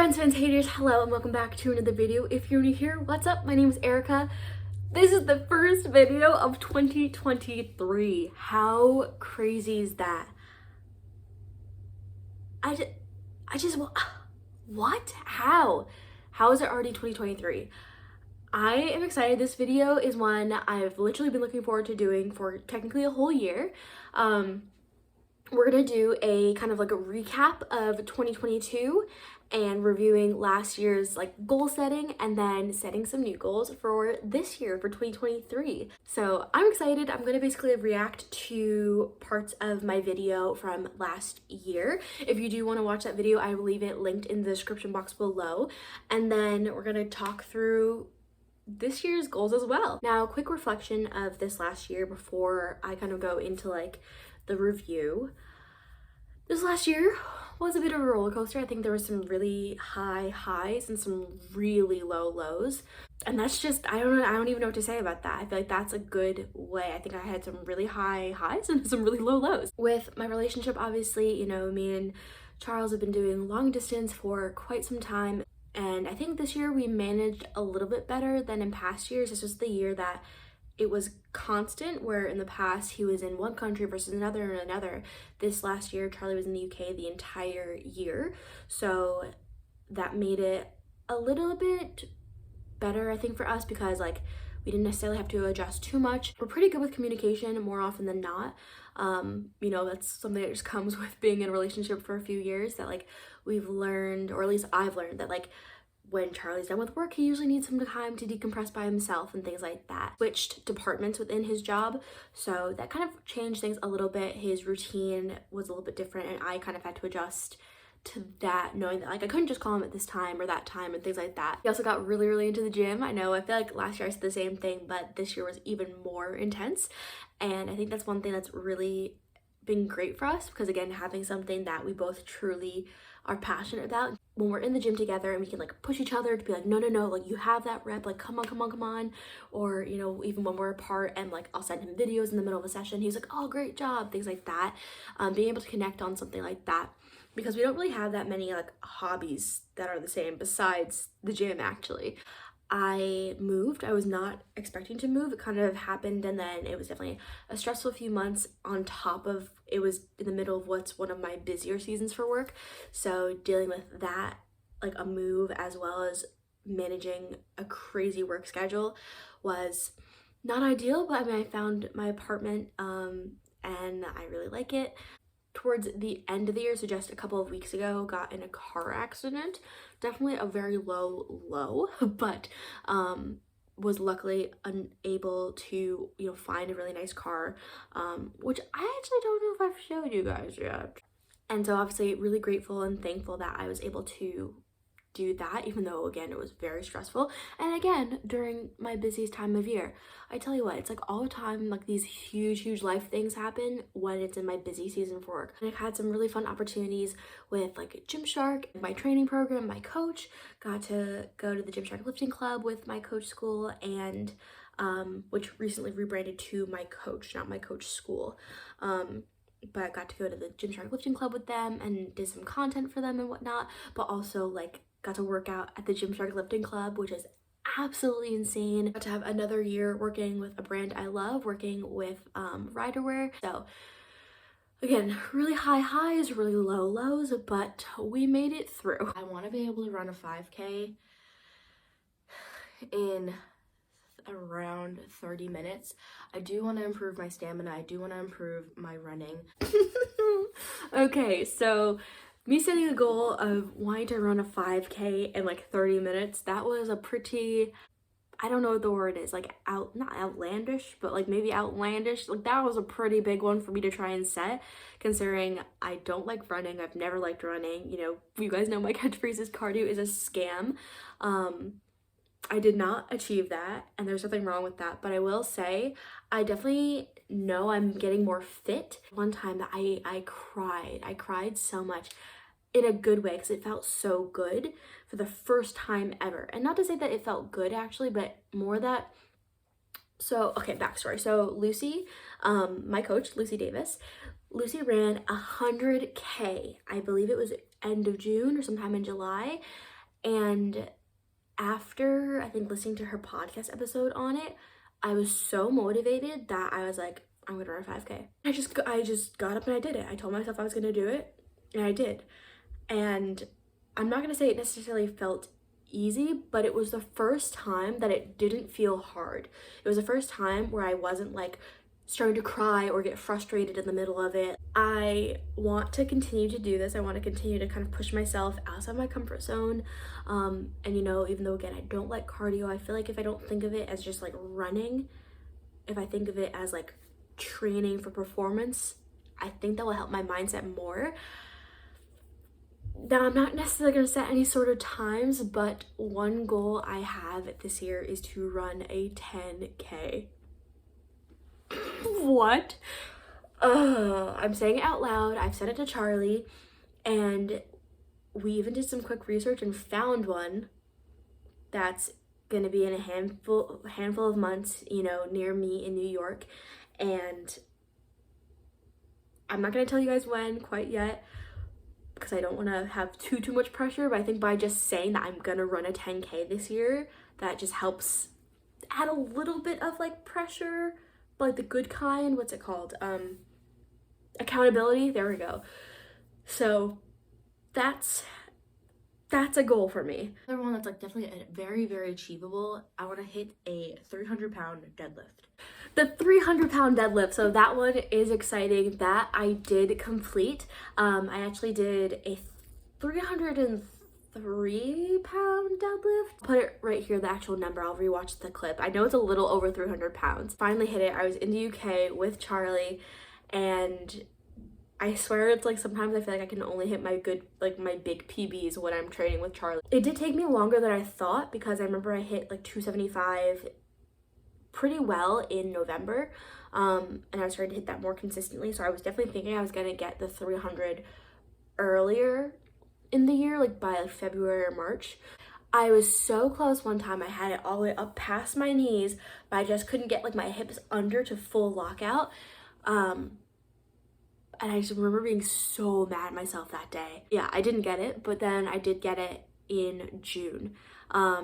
Friends, fans, haters, hello and welcome back to another video. If you're new here, what's up? My name is Erica. This is the first video of 2023. How crazy is that? What? How is it already 2023? I am excited. This video is one I've literally been looking forward to doing for technically a whole year. We're gonna do a kind of like a recap of 2022 and reviewing last year's like goal setting and then setting some new goals for this year for 2023. So I'm excited. I'm gonna basically react to parts of my video from last year. If you do want to watch that video, I will leave it linked in the description box below. And then we're gonna talk through this year's goals as well. Now, quick reflection of this last year before I kind of go into like the review. This last year was a bit of a roller coaster. I think there was some really high highs and some really low lows. And that's just, I don't even know what to say about that. I feel like that's a good way. I think I had some really high highs and some really low lows. With my relationship, obviously, you know, me and Charles have been doing long distance for quite some time. And I think this year we managed a little bit better than in past years. This was the year that it was constant, where in the past he was in one country versus another and another. This last year, Charlie was in the UK the entire year. So that made it a little bit better, I think, for us because like we didn't necessarily have to adjust too much. We're pretty good with communication more often than not. You know, that's something that just comes with being in a relationship for a few years, that like we've learned, or at least I've learned, that like when Charlie's done with work, he usually needs some time to decompress by himself and things like that. Switched departments within his job, so that kind of changed things a little bit. His routine was a little bit different and I kind of had to adjust to that, knowing that like I couldn't just call him at this time or that time and things like that. He also got really into the gym. I know, I feel like last year I said the same thing, but this year was even more intense. And I think that's one thing that's really been great for us, because again, having something that we both truly are passionate about. When we're in the gym together and we can like push each other to be like, no, like you have that rep, like come on. Or, you know, even when we're apart and like I'll send him videos in the middle of a session, he's like, oh, great job, things like that. Being able to connect on something like that, because we don't really have that many like hobbies that are the same besides the gym. Actually, I moved. I was not expecting to move. It kind of happened, and then it was definitely a stressful few months on top of, it was in the middle of what's one of my busier seasons for work. So dealing with that, like a move as well as managing a crazy work schedule, was not ideal. But I mean, I found my apartment and I really like it. Towards the end of the year, so just a couple of weeks ago, got in a car accident. Definitely a very low, but was luckily unable to, you know, find a really nice car, which I actually don't know if I've showed you guys yet. And so obviously really grateful and thankful that I was able to do that, even though again it was very stressful, and again during my busiest time of year. I tell you what, it's like all the time like these huge life things happen when it's in my busy season for work. And I've had some really fun opportunities with like Gymshark, my training program, my coach. Got to go to the Gymshark lifting club with my coach school, and which recently rebranded to my coach, not my coach school. But I got to go to the Gymshark lifting club with them and did some content for them and whatnot, but also like got to work out at the Gymshark lifting club, which is absolutely insane. Got to have another year working with a brand I love, working with Ryderwear. So again, really high highs, really low lows, but we made it through. I want to be able to run a 5K in around 30 minutes. I do want to improve my stamina. I do want to improve my running. Okay, so me setting a goal of wanting to run a 5K in like 30 minutes, that was a pretty, I don't know what the word is, like not outlandish, but like maybe outlandish. Like that was a pretty big one for me to try and set, considering I don't like running. I've never liked running. You know, you guys know my catchphrase is cardio is a scam. I did not achieve that, and there's nothing wrong with that, but I will say I definitely know I'm getting more fit. One time that I cried so much, in a good way, because it felt so good for the first time ever. And not to say that it felt good actually, but more that, so okay, backstory. So Lucy, my coach, Lucy Davis, Lucy ran 100K, I believe it was end of June or sometime in July, And after, I think, listening to her podcast episode on it, I was so motivated that I was like, I'm gonna run 5K. I just got up and I did it. I told myself I was gonna do it, and I did. And I'm not gonna say it necessarily felt easy, but it was the first time that it didn't feel hard. It was the first time where I wasn't like starting to cry or get frustrated in the middle of it. I want to continue to do this. I want to continue to kind of push myself outside my comfort zone. And you know, even though again, I don't like cardio, I feel like if I don't think of it as just like running, if I think of it as like training for performance, I think that will help my mindset more. Now, I'm not necessarily going to set any sort of times, but one goal I have this year is to run a 10K. What? I'm saying it out loud. I've said it to Charlie, and we even did some quick research and found one that's going to be in a handful of months, you know, near me in New York. And I'm not going to tell you guys when quite yet, because I don't want to have too much pressure, but I think by just saying that I'm gonna run a 10K this year, that just helps add a little bit of like pressure, but like the good kind. What's it called? Accountability. There we go. So that's a goal for me. Another one that's like definitely very achievable. I want to hit a 300-pound deadlift. The 300-pound deadlift, so that one is exciting. That I did complete. I actually did a 303-pound deadlift. Put it right here, the actual number. I'll rewatch the clip. I know it's a little over 300 pounds. Finally hit it. I was in the UK with Charlie, and I swear it's like sometimes I feel like I can only hit my big PBs when I'm training with Charlie. It did take me longer than I thought, because I remember I hit like 275 pretty well in November, and I was starting to hit that more consistently. So I was definitely thinking I was gonna get the 300 earlier in the year, like by like February or March. I was so close one time. I had it all the way up past my knees, but I just couldn't get like my hips under to full lockout. And I just remember being so mad at myself that day. Yeah, I didn't get it, but then I did get it in June. I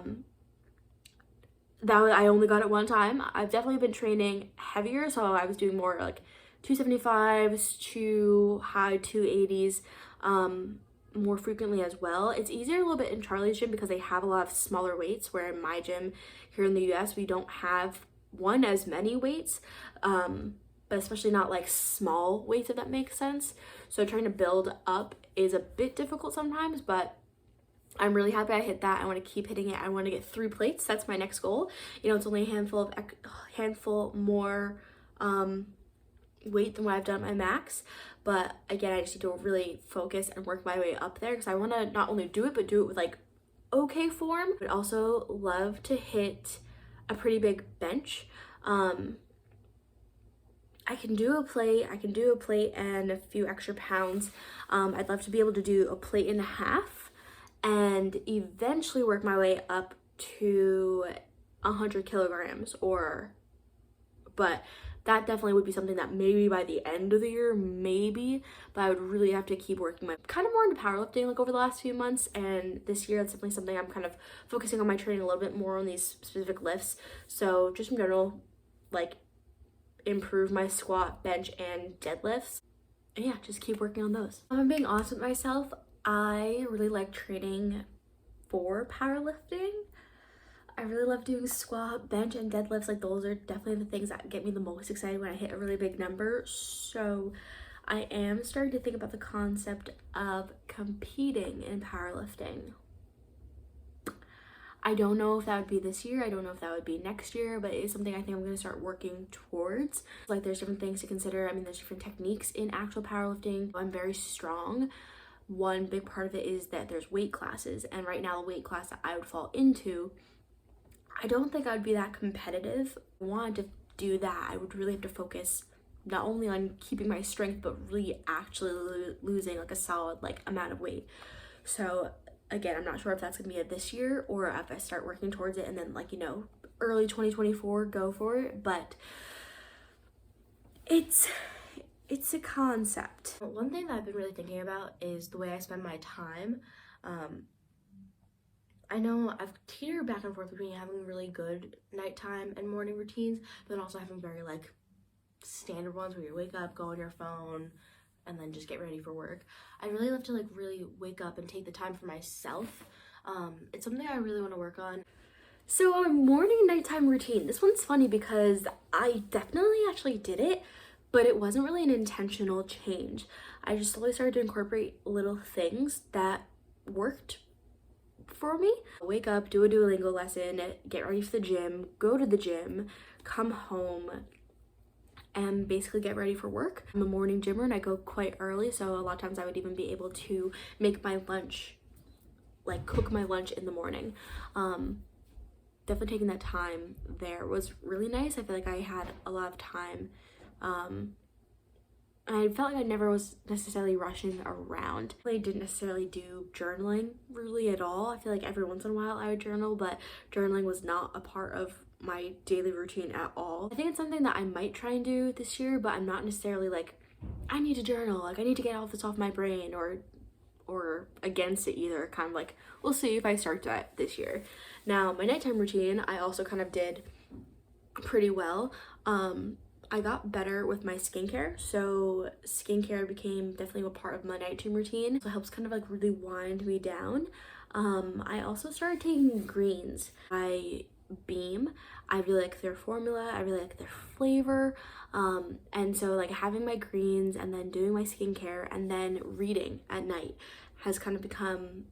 only got it one time. I've definitely been training heavier, so I was doing more like 275s to high 280s more frequently as well. It's easier a little bit in Charlie's gym because they have a lot of smaller weights, where in my gym here in the US we don't have as many weights, but especially not like small weights, if that makes sense. So trying to build up is a bit difficult sometimes, but I'm really happy I hit that. I want to keep hitting it. I want to get 3 plates. That's my next goal. You know, it's only a handful more weight than what I've done at my max. But again, I just need to really focus and work my way up there, because I want to not only do it, but do it with like okay form. But also love to hit a pretty big bench. I can do a plate and a few extra pounds. I'd love to be able to do a plate and a half, and eventually work my way up to 100 kilograms, but that definitely would be something that maybe by the end of the year, maybe, but I would really have to keep working kind of more into powerlifting like over the last few months, and this year it's definitely something I'm kind of focusing on my training a little bit more on these specific lifts. So just in general, like improve my squat, bench, and deadlifts, and yeah, just keep working on those. If I'm being honest with myself, I really like training for powerlifting. I really love doing squat, bench, and deadlifts. Like those are definitely the things that get me the most excited when I hit a really big number. So I am starting to think about the concept of competing in powerlifting. I don't know if that would be this year. I don't know if that would be next year, but it is something I think I'm going to start working towards. Like there's different things to consider. I mean, there's different techniques in actual powerlifting. I'm very strong. One big part of it is that there's weight classes, and right now the weight class that I would fall into, I don't think I'd be that competitive. If I wanted to do that, I would really have to focus not only on keeping my strength, but really actually losing like a solid like amount of weight. So again, I'm not sure if that's gonna be this year or if I start working towards it and then like, you know, early 2024 go for it, but it's a concept. One thing that I've been really thinking about is the way I spend my time. I know I've teetered back and forth between having really good nighttime and morning routines, but then also having very like standard ones where you wake up, go on your phone, and then just get ready for work. I really love to like really wake up and take the time for myself. It's something I really want to work on. So a morning and nighttime routine. This one's funny because I definitely actually did it, but it wasn't really an intentional change. I just slowly started to incorporate little things that worked for me. Wake up, do a Duolingo lesson, get ready for the gym, go to the gym, come home, and basically get ready for work. I'm a morning gymmer and I go quite early, so a lot of times I would even be able to make my lunch, like cook my lunch in the morning. Definitely taking that time there was really nice. I feel like I had a lot of time. I felt like I never was necessarily rushing around. I didn't necessarily do journaling really at all. I feel like every once in a while I would journal, but journaling was not a part of my daily routine at all. I think it's something that I might try and do this year, but I'm not necessarily like, I need to journal, like I need to get all this off my brain or against it either. Kind of like, we'll see if I start that this year. Now, my nighttime routine, I also kind of did pretty well. I got better with my skincare, so skincare became definitely a part of my nighttime routine. So it helps kind of like really wind me down. I also started taking greens. I Beam. I really like their formula. I really like their flavor. And so like having my greens and then doing my skincare and then reading at night has kind of become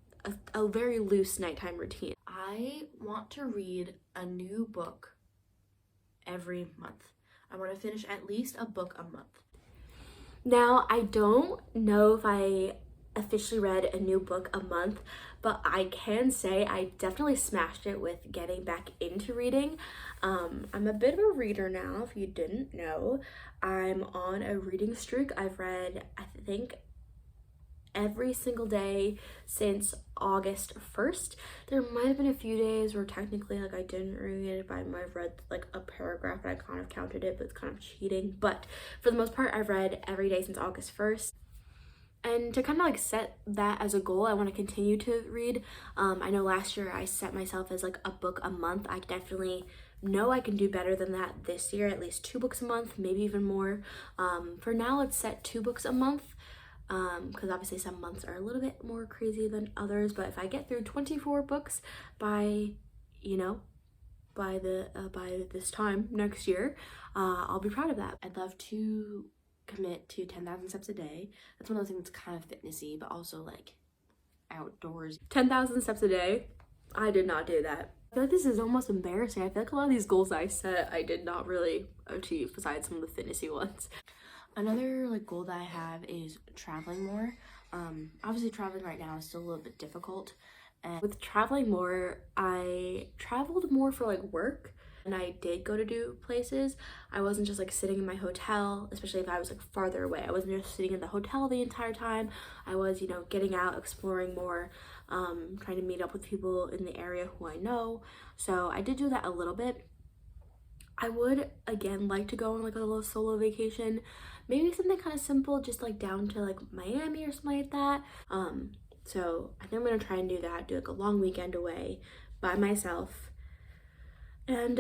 a very loose nighttime routine. I want to read a new book every month. I want to finish at least a book a month. Now, I don't know if I officially read a new book a month, but I can say I definitely smashed it with getting back into reading. I'm a bit of a reader now, if you didn't know. I'm on a reading streak. I've read, I think, every single day since August 1st. There might have been a few days where technically like I didn't read it, but I might have read like a paragraph and I kind of counted it, but it's kind of cheating. But for the most part, I've read every day since August 1st. And to kind of like set that as a goal, I want to continue to read. I know last year I set myself as like a book a month. I definitely know I can do better than that this year, at least 2 books a month, maybe even more. For now, let's set 2 books a month. Because obviously some months are a little bit more crazy than others, but if I get through 24 books by this time next year, I'll be proud of that. I'd love to commit to 10,000 steps a day. That's one of those things that's kind of fitnessy, but also like outdoors. 10,000 steps a day. I did not do that. I feel like this is almost embarrassing. I feel like a lot of these goals I set I did not really achieve, besides some of the fitnessy ones. Another like goal that I have is traveling more. Obviously traveling right now is still a little bit difficult. And with traveling more, I traveled more for like work, and I did go to do places. I wasn't just like sitting in my hotel, especially if I was like farther away. I wasn't just sitting in the hotel the entire time. I was, getting out, exploring more, trying to meet up with people in the area who I know. So I did do that a little bit. I would again like to go on like a little solo vacation, maybe something kind of simple, just like down to like Miami or something like that. So I think I'm gonna try and do that, do like a long weekend away by myself. And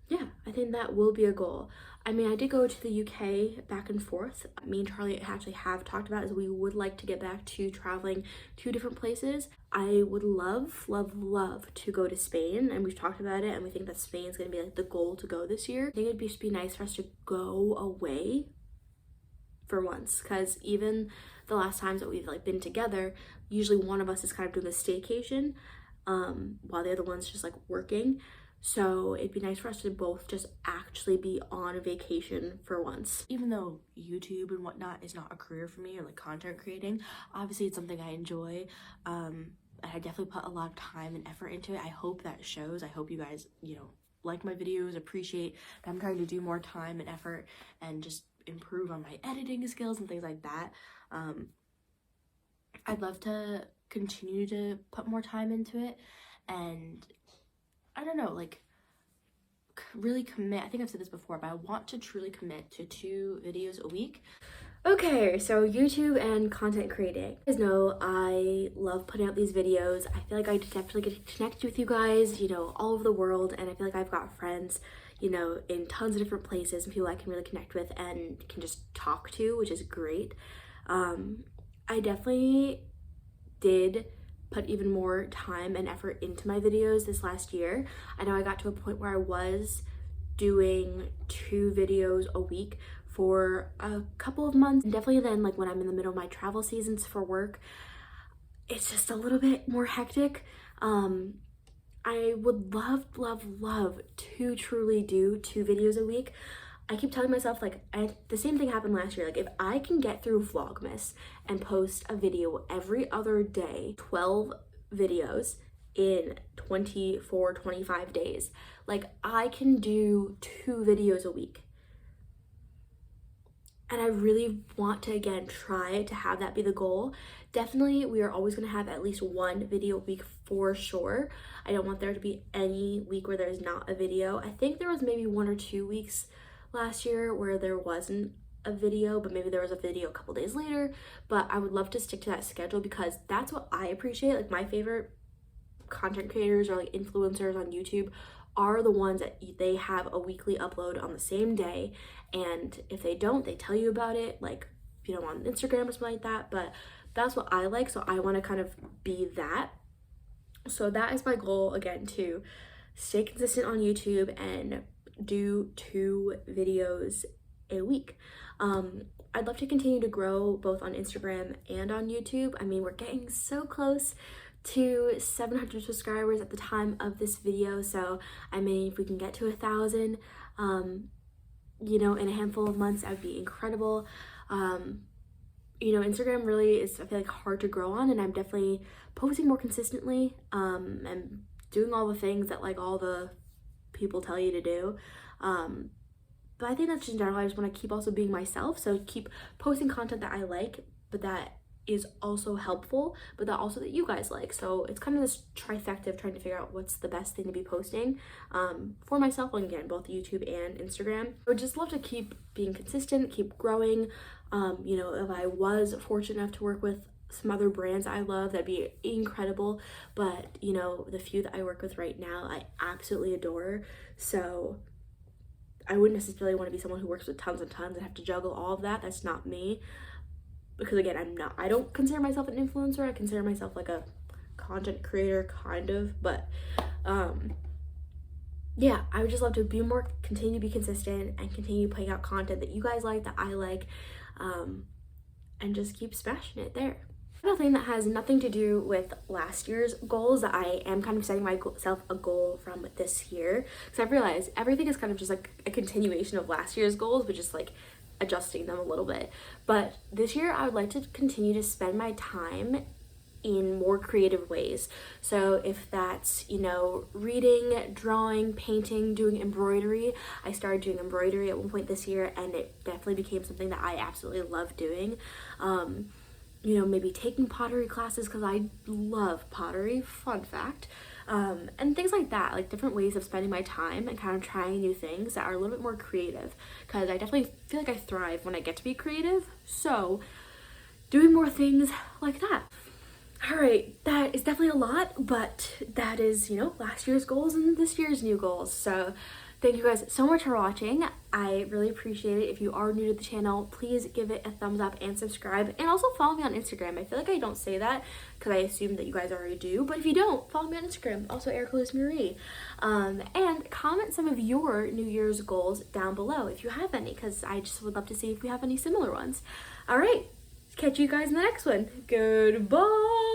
yeah, I think that will be a goal. I mean, I did go to the UK back and forth. Me and Charlie actually have talked about is we would like to get back to traveling to different places. I would love, love, love to go to Spain, and we've talked about it, and we think that Spain's gonna be like the goal to go this year. I think it'd just be nice for us to go away for once, because even the last times that we've like been together, usually one of us is kind of doing a staycation, while the other one's just like working. So it'd be nice for us to both just actually be on a vacation for once. Even though YouTube and whatnot is not a career for me, or like content creating, obviously it's something I enjoy. I definitely put a lot of time and effort into it. I hope that shows. I hope you guys, like my videos, appreciate that I'm trying to do more time and effort and just improve on my editing skills and things like that. I'd love to continue to put more time into it, and I don't know, like really commit. I think I've said this before, but I want to truly commit to 2 videos a week. Okay, so YouTube and content creating. You guys know I love putting out these videos. I feel like I definitely get to connect with you guys, all over the world, and I feel like I've got friends, in tons of different places and people I can really connect with and can just talk to, which is great. I definitely did put even more time and effort into my videos this last year. I know I got to a point where I was doing 2 videos a week for a couple of months, and definitely then like when I'm in the middle of my travel seasons for work, it's just a little bit more hectic. I would love to truly do 2 videos a week. I keep telling myself like the same thing happened last year. Like if I can get through Vlogmas and post a video every other day, 12 videos in 24, 25 days, like I can do 2 videos a week. And I really want to, again, try to have that be the goal. Definitely, we are always going to have at least 1 video a week for sure. I don't want there to be any week where there's not a video. I think there was maybe 1 or 2 weeks last year where there wasn't a video, but maybe there was a video a couple days later. But I would love to stick to that schedule because that's what I appreciate. Like my favorite content creators or like influencers on YouTube are the ones that they have a weekly upload on the same day, and if they don't, they tell you about it, like on Instagram or something like that. But that's what I like, so I want to kind of be that. So that is my goal, again, to stay consistent on YouTube and do 2 videos a week. I'd love to continue to grow both on Instagram and on YouTube. I mean, we're getting so close to 700 subscribers at the time of this video, so I mean if we can get to 1,000 in a handful of months, that would be incredible. Instagram really is, I feel like, hard to grow on, and I'm definitely posting more consistently and doing all the things that like all the people tell you to do, but I think that's just in general. I just want to keep also being myself, so keep posting content that I like but that is also helpful, but that you guys like. So it's kind of this trifecta of trying to figure out what's the best thing to be posting for myself on, again, both YouTube and Instagram. I would just love to keep being consistent, keep growing. If I was fortunate enough to work with some other brands I love, that'd be incredible. But the few that I work with right now, I absolutely adore. So I wouldn't necessarily want to be someone who works with tons and tons and have to juggle all of that. That's not me. Because again, I don't consider myself an influencer. I consider myself like a content creator, kind of. But yeah, I would just love to continue to be consistent and continue putting out content that you guys like, that I like, and just keep smashing it there. Another thing that has nothing to do with last year's goals, that I am kind of setting myself a goal from this year, because I've realized everything is kind of just like a continuation of last year's goals, but just like adjusting them a little bit. But this year I would like to continue to spend my time in more creative ways. So if that's, reading, drawing, painting, doing embroidery. I started doing embroidery at one point this year, and it definitely became something that I absolutely love doing. Maybe taking pottery classes, because I love pottery, fun fact. And things like that, like different ways of spending my time and kind of trying new things that are a little bit more creative, because I definitely feel like I thrive when I get to be creative. So doing more things like that. All right, that is definitely a lot, but that is, last year's goals and this year's new goals. So thank you guys so much for watching. I really appreciate it. If you are new to the channel, please give it a thumbs up and subscribe, and also follow me on Instagram. I feel like I don't say that because I assume that you guys already do, but if you don't, follow me on Instagram, also Erica Lewis Marie. And comment some of your New Year's goals down below if you have any, because I just would love to see if we have any similar ones. All right, catch you guys in the next one. Goodbye.